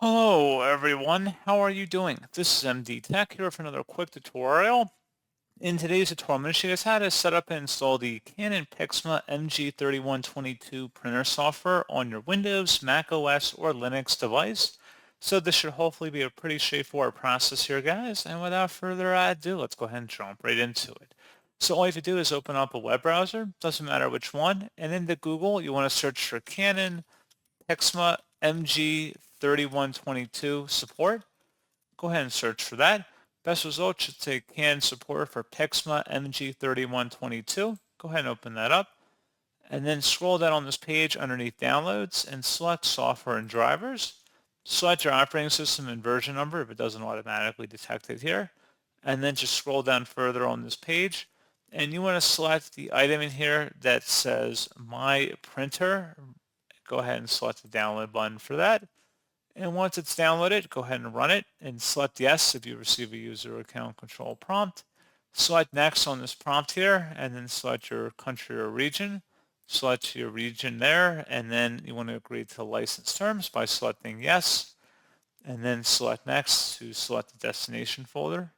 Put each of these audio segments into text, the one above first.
Hello everyone, how are you doing? This is MD Tech here for another quick tutorial. In today's tutorial, I'm going to show you guys how to set up and install the Canon PIXMA MG3122 printer software on your Windows, macOS, or Linux device. So this should hopefully be a pretty straightforward process here, guys. And without further ado, let's go ahead and jump right into it. So all you have to do is open up a web browser, doesn't matter which one, and into Google, you want to search for Canon PIXMA MG3122 support. Go ahead and search for that. Best result should say CAN support for PIXMA MG3122. Go ahead and open that up. And then scroll down on this page underneath downloads and select software and drivers. Select your operating system and version number if it doesn't automatically detect it here. And then just scroll down further on this page. And you want to select the item in here that says My Printer. Go ahead and select the download button for that. And once it's downloaded, go ahead and run it and select yes if you receive a user account control prompt. Select next on this prompt here and then select your country or region. Select your region there and then you want to agree to the license terms by selecting yes and then select next to select the destination folder.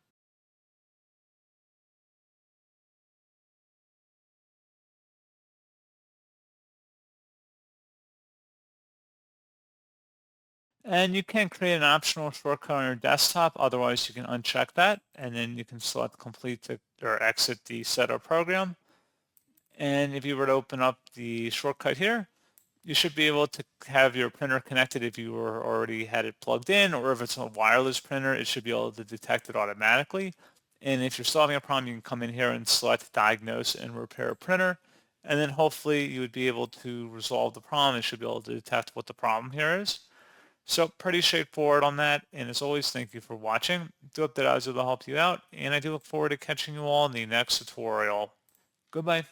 And you can create an optional shortcut on your desktop. Otherwise, you can uncheck that, and then you can select complete or exit the setup program. And if you were to open up the shortcut here, you should be able to have your printer connected if you were already had it plugged in, or if it's a wireless printer, it should be able to detect it automatically. And if you're solving a problem, you can come in here and select diagnose and repair printer. And then hopefully you would be able to resolve the problem. It should be able to detect what the problem here is. So pretty straightforward on that. And as always, thank you for watching. I do hope that I was able to help you out. And I do look forward to catching you all in the next tutorial. Goodbye.